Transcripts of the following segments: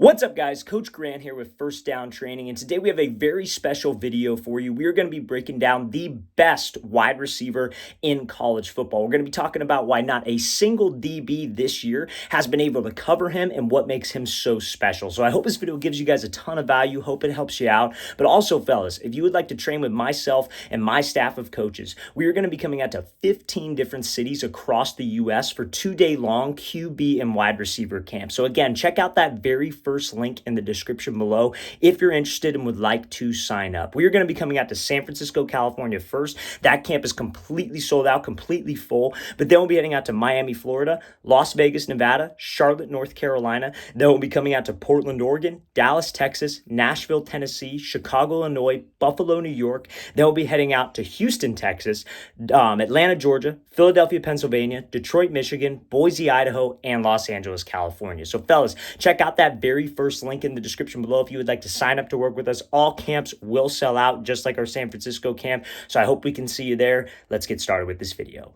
What's up, guys? Coach Grant here with First Down Training, and today we have a very special video for you. We are going to be breaking down the best wide receiver in college football. We're going to be talking about why not a single DB this year has been able to cover him and what makes him so special. So I hope this video gives you guys a ton of value. Hope it helps you out. But also, fellas, if you would like to train with myself and my staff of coaches, we are going to be coming out to 15 different cities across the U.S. for 2-day long QB and wide receiver camps. So again, check out that very first link in the description below if you're interested and would like to sign up. We are going to be coming out to San Francisco, California first. That camp is completely sold out, completely full. But then we'll be heading out to Miami, Florida, Las Vegas, Nevada, Charlotte, North Carolina. Then we'll be coming out to Portland, Oregon, Dallas, Texas, Nashville, Tennessee, Chicago, Illinois, Buffalo, New York. Then we'll be heading out to Houston, Texas, Atlanta, Georgia, Philadelphia, Pennsylvania, Detroit, Michigan, Boise, Idaho, and Los Angeles, California. So fellas, check out that very first link in the description below if you would like to sign up to work with us. All camps will sell out just like our San Francisco camp. So I hope we can see you there. Let's get started with this video.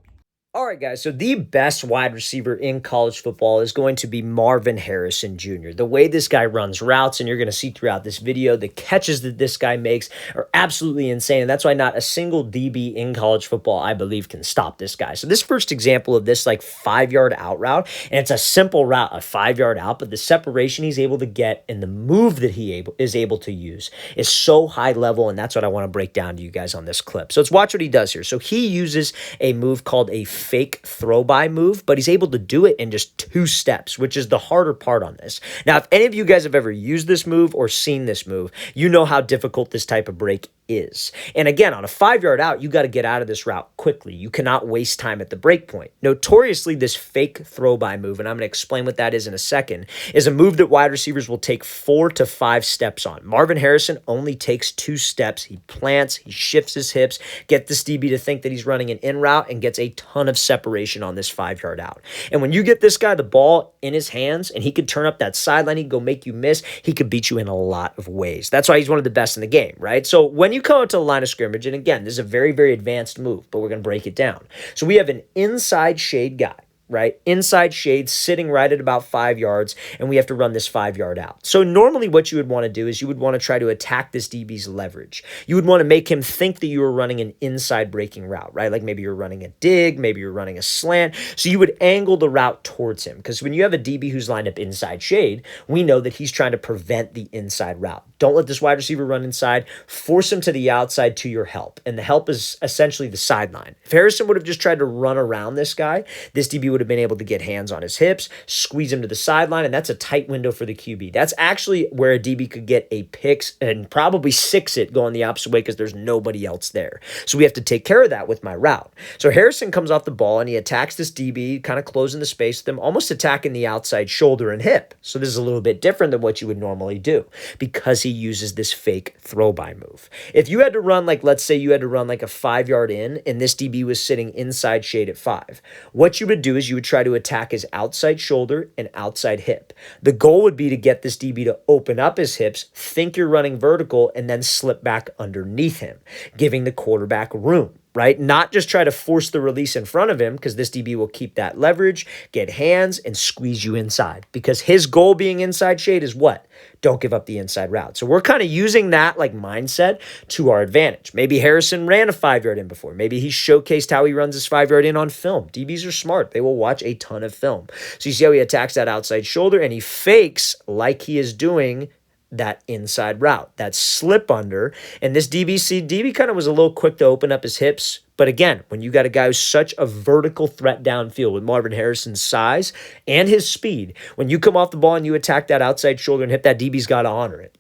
All right, guys, so the best wide receiver in college football is going to be Marvin Harrison Jr. The way this guy runs routes, and you're going to see throughout this video, the catches that this guy makes are absolutely insane, and that's why not a single DB in college football, I believe, can stop this guy. So this first example of this, like, 5-yard out route, and it's a simple route, a 5-yard out, but the separation he's able to get and the move that he is able to use is so high level, and that's what I want to break down to you guys on this clip. So let's watch what he does here. So he uses a move called a fake throw by move, but he's able to do it in just 2 steps, which is the harder part on this. Now, if any of you guys have ever used this move or seen this move, you know how difficult this type of break is. And again, on a 5-yard out, you got to get out of this route quickly. You cannot waste time at the break point. Notoriously, this fake throw by move, and I'm going to explain what that is in a second, is a move that wide receivers will take 4 to 5 steps on. Marvin Harrison only takes 2 steps. He plants, he shifts his hips, get this DB to think that he's running an in route, and gets a ton of separation on this 5-yard out. And when you get this guy the ball in his hands and he could turn up that sideline, he could go make you miss, he could beat you in a lot of ways. That's why he's one of the best in the game, right? So when you come out to the line of scrimmage, and again, this is a very, very advanced move, but we're going to break it down. So we have an inside shade guy, right? Inside shade sitting right at about 5 yards, and we have to run this 5-yard out. So normally what you would want to do is you would want to try to attack this DB's leverage. You would want to make him think that you were running an inside breaking route, right? Like maybe you're running a dig, maybe you're running a slant. So you would angle the route towards him, because when you have a DB who's lined up inside shade, we know that he's trying to prevent the inside route. Don't let this wide receiver run inside. Force him to the outside to your help, and the help is essentially the sideline. If Harrison would have just tried to run around this guy, this DB would have been able to get hands on his hips, squeeze him to the sideline, and that's a tight window for the QB. That's actually where a DB could get a pick and probably 6 it going the opposite way because there's nobody else there. So we have to take care of that with my route. So Harrison comes off the ball and he attacks this DB, kind of closing the space with him, almost attacking the outside shoulder and hip. So this is a little bit different than what you would normally do because he uses this fake throw by move. If you had to run, like, let's say you had to run like a 5-yard in and this DB was sitting inside shade at 5, what you would do is you would try to attack his outside shoulder and outside hip. The goal would be to get this DB to open up his hips, think you're running vertical, and then slip back underneath him, giving the quarterback room, right? Not just try to force the release in front of him, because this DB will keep that leverage, get hands, and squeeze you inside. Because his goal being inside shade is what? Don't give up the inside route. So we're kind of using that like mindset to our advantage. Maybe Harrison ran a 5-yard in before. Maybe he showcased how he runs his 5-yard in on film. DBs are smart. They will watch a ton of film. So you see how he attacks that outside shoulder and he fakes like he is doing that inside route, that slip under. And this DB kind of was a little quick to open up his hips. But again, when you got a guy who's such a vertical threat downfield with Marvin Harrison's size and his speed, when you come off the ball and you attack that outside shoulder and hit, that DB's got to honor it.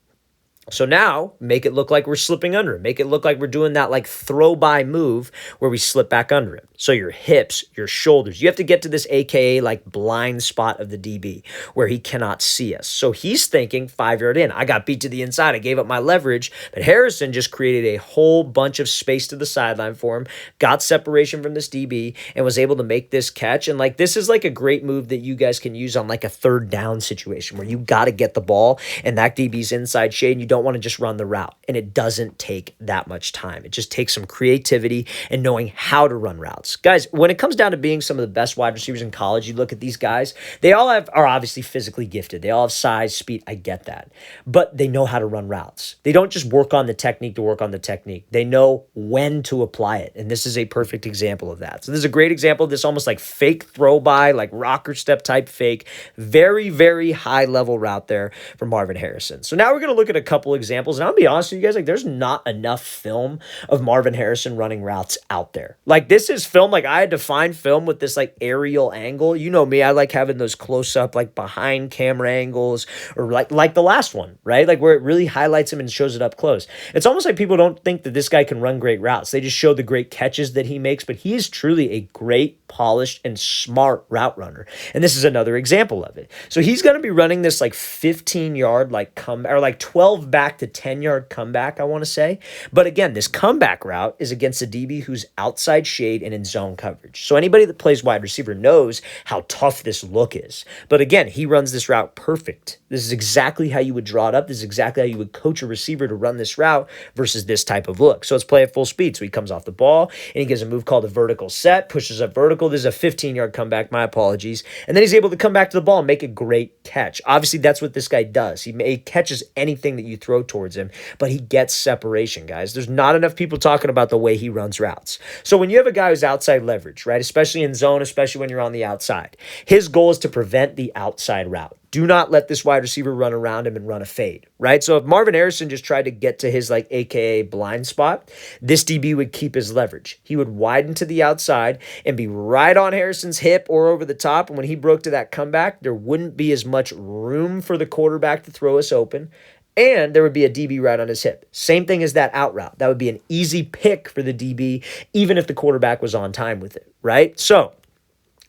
So now, make it look like we're slipping under him. Make it look like we're doing that like throw-by move where we slip back under him. So your hips, your shoulders, you have to get to this AKA like blind spot of the DB where he cannot see us. So he's thinking 5-yard in. I got beat to the inside. I gave up my leverage. But Harrison just created a whole bunch of space to the sideline for him, got separation from this DB, and was able to make this catch. And like this is like a great move that you guys can use on like a 3rd down situation where you got to get the ball and that DB's inside shade and you don't want to just run the route. And it doesn't take that much time. It just takes some creativity and knowing how to run routes. Guys, when it comes down to being some of the best wide receivers in college, you look at these guys, they all are obviously physically gifted. They all have size, speed. I get that. But they know how to run routes. They don't just work on the technique to work on the technique. They know when to apply it. And this is a perfect example of that. So this is a great example of this almost like fake throw by, like rocker step type fake. Very, very high level route there for Marvin Harrison. So now we're going to look at a couple examples. And I'll be honest with you guys, like there's not enough film of Marvin Harrison running routes out there. Like this is film, like I had to find film with this like aerial angle. You know me, I like having those close up, like behind camera angles, or like the last one, right? Like where it really highlights him and shows it up close. It's almost like people don't think that this guy can run great routes. They just show the great catches that he makes, but he is truly a great, polished, and smart route runner. And this is another example of it. So he's going to be running this like 15-yard like or like 12 back to 10-yard comeback, I want to say. But again, this comeback route is against a DB who's outside shade and in zone coverage. So anybody that plays wide receiver knows how tough this look is. But again, he runs this route perfect. This is exactly how you would draw it up. This is exactly how you would coach a receiver to run this route versus this type of look. So let's play at full speed. So he comes off the ball and he gives a move called a vertical set, pushes up vertical. This is a 15-yard comeback. My apologies. And then he's able to come back to the ball and make a great catch. Obviously, that's what this guy does. He catches anything that you throw towards him, but he gets separation, guys. There's not enough people talking about the way he runs routes. So when you have a guy who's outside leverage, right, especially in zone, especially when you're on the outside, his goal is to prevent the outside route. Do not let this wide receiver run around him and run a fade, right? So if Marvin Harrison just tried to get to his like AKA blind spot, this DB would keep his leverage. He would widen to the outside and be right on Harrison's hip or over the top. And when he broke to that comeback, there wouldn't be as much room for the quarterback to throw us open. And there would be a DB right on his hip. Same thing as that out route. That would be an easy pick for the DB, even if the quarterback was on time with it, right? So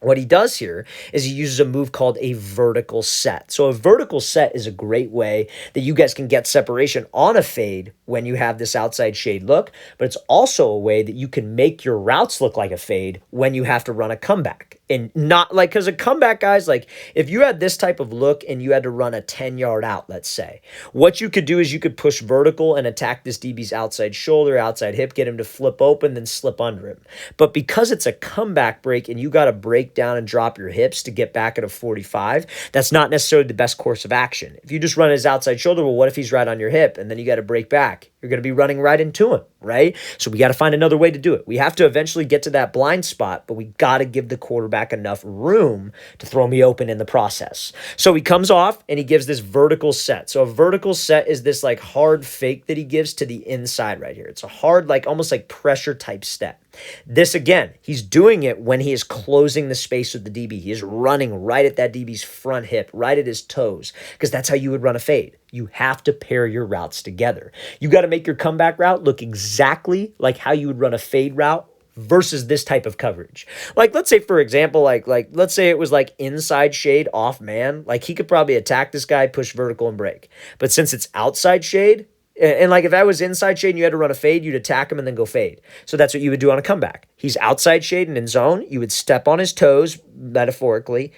what he does here is he uses a move called a vertical set. So a vertical set is a great way that you guys can get separation on a fade when you have this outside shade look, but it's also a way that you can make your routes look like a fade when you have to run a comeback. And not like, because a comeback, guys, like if you had this type of look and you had to run a 10-yard out, let's say, what you could do is you could push vertical and attack this DB's outside shoulder, outside hip, get him to flip open, then slip under him. But because it's a comeback break and you got to break down and drop your hips to get back at a 45, that's not necessarily the best course of action. If you just run his outside shoulder, well, what if he's right on your hip and then you got to break back? You're going to be running right into him, right? So we got to find another way to do it. We have to eventually get to that blind spot, but we got to give the quarterback enough room to throw me open in the process. So he comes off and he gives this vertical set. So a vertical set is this like hard fake that he gives to the inside right here. It's a hard, like almost like pressure type step. This again, he's doing it when he is closing the space with the DB. He is running right at that DB's front hip, right at his toes, because that's how you would run a fade. You have to pair your routes together. You got to make your comeback route look exactly like how you would run a fade route versus this type of coverage. Like, let's say, for example, like let's say it was like inside shade off man. Like he could probably attack this guy, push vertical and break. But since it's outside shade, and like if that was inside shade and you had to run a fade, you'd attack him and then go fade. So that's what you would do on a comeback. He's outside shade and in zone. You would step on his toes, metaphorically,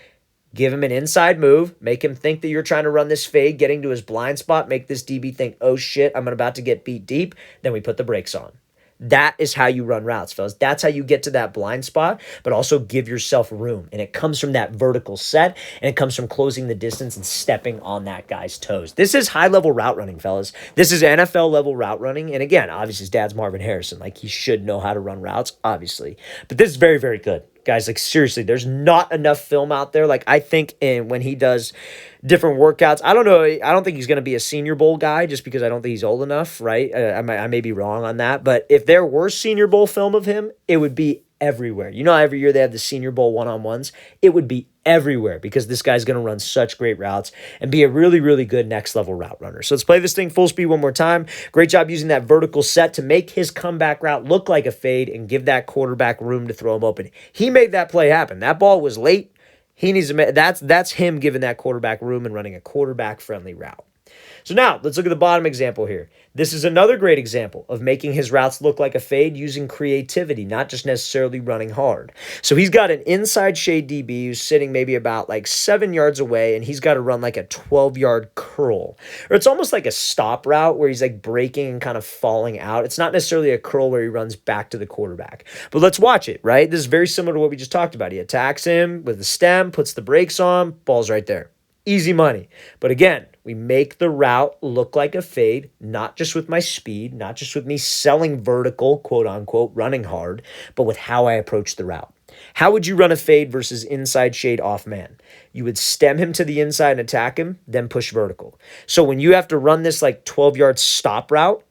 give him an inside move, make him think that you're trying to run this fade, getting to his blind spot, make this DB think, oh shit, I'm about to get beat deep. Then we put the brakes on. That is how you run routes, fellas. That's how you get to that blind spot, but also give yourself room. And it comes from that vertical set, and it comes from closing the distance and stepping on that guy's toes. This is high-level route running, fellas. This is NFL-level route running. And again, obviously, his dad's Marvin Harrison. Like, he should know how to run routes, obviously. But this is very, very good. Guys, like seriously, there's not enough film out there. Like I think when he does different workouts, I don't know. I don't think he's going to be a Senior Bowl guy just because I don't think he's old enough, right? I may be wrong on that. But if there were Senior Bowl film of him, it would be everywhere. You know, every year they have the Senior Bowl one-on-ones. It would be everywhere because this guy's going to run such great routes and be a really, really good next level route runner. So let's play this thing full speed one more time. Great job using that vertical set to make his comeback route look like a fade and give that quarterback room to throw him open. He made that play happen. That ball was late. He needs to that's him giving that quarterback room and running a quarterback friendly route. So now let's look at the bottom example here. This is another great example of making his routes look like a fade using creativity, not just necessarily running hard. So he's got an inside shade DB who's sitting maybe about like 7 yards away, and he's got to run like a 12-yard curl. Or it's almost like a stop route where he's like breaking and kind of falling out. It's not necessarily a curl where he runs back to the quarterback. But let's watch it, right? This is very similar to what we just talked about. He attacks him with the stem, puts the brakes on, ball's right there. Easy money. But again, we make the route look like a fade, not just with my speed, not just with me selling vertical, quote unquote, running hard, but with how I approach the route. How would you run a fade versus inside shade off man? You would stem him to the inside and attack him, then push vertical. So when you have to run this like 12-yard stop route,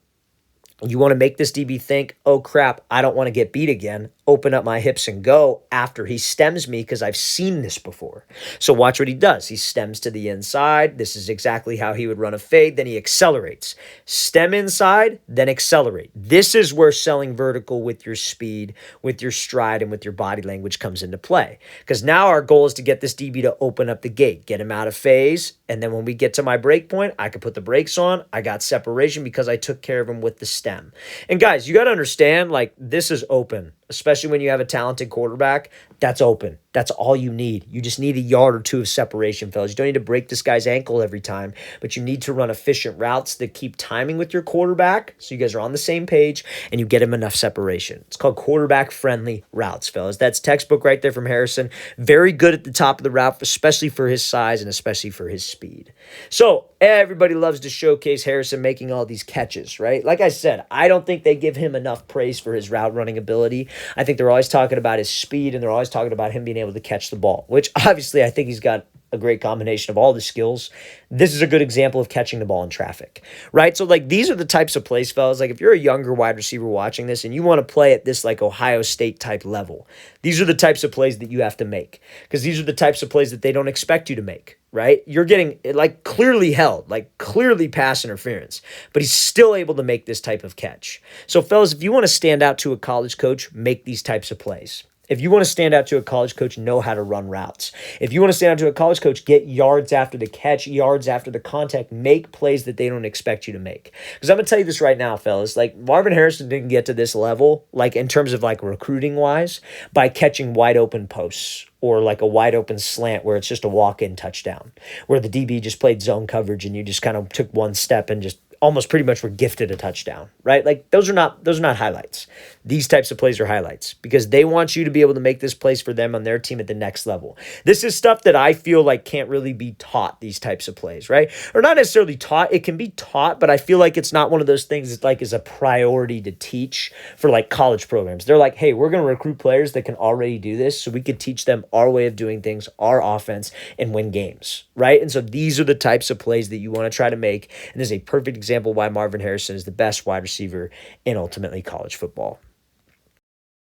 you want to make this DB think, oh crap, I don't want to get beat again. Open up my hips and go after he stems me because I've seen this before. So watch what he does. He stems to the inside. This is exactly how he would run a fade. Then he accelerates. Stem inside, then accelerate. This is where selling vertical with your speed, with your stride, and with your body language comes into play. Because now our goal is to get this DB to open up the gate, get him out of phase, and then when we get to my break point, I can put the brakes on. I got separation because I took care of him with the stem. And guys, you got to understand, like, this is open. Especially when you have a talented quarterback, that's open. That's all you need. You just need a yard or two of separation, fellas. You don't need to break this guy's ankle every time, but you need to run efficient routes that keep timing with your quarterback so you guys are on the same page and you get him enough separation. It's called quarterback-friendly routes, fellas. That's textbook right there from Harrison. Very good at the top of the route, especially for his size and especially for his speed. So everybody loves to showcase Harrison making all these catches, right? Like I said, I don't think they give him enough praise for his route running ability. I think they're always talking about his speed and they're always talking about him being able to catch the ball, which obviously I think he's got a great combination of all the skills. This is a good example of catching the ball in traffic, right? So like these are the types of plays, fellas. Like if you're a younger wide receiver watching this and you want to play at this like Ohio State type level, these are the types of plays that you have to make because these are the types of plays that they don't expect you to make, right? You're getting like clearly held, like clearly pass interference, but he's still able to make this type of catch. So fellas, if you want to stand out to a college coach, make these types of plays. If you want to stand out to a college coach, know how to run routes. If you want to stand out to a college coach, get yards after the catch, yards after the contact, make plays that they don't expect you to make. Because I'm going to tell you this right now, fellas, like Marvin Harrison didn't get to this level, like in terms of like recruiting wise, by catching wide open posts or like a wide open slant where it's just a walk-in touchdown, where the DB just played zone coverage and you just kind of took one step and just almost pretty much were gifted a touchdown, right? Like those are not highlights. These types of plays are highlights because they want you to be able to make this plays for them on their team at the next level. This is stuff that I feel like can't really be taught, these types of plays, right? Or not necessarily taught. It can be taught, but I feel like it's not one of those things that like is a priority to teach for like college programs. They're like, hey, we're going to recruit players that can already do this so we could teach them our way of doing things, our offense, and win games, right? And so these are the types of plays that you want to try to make. And this is a perfect example why Marvin Harrison is the best wide receiver in ultimately college football.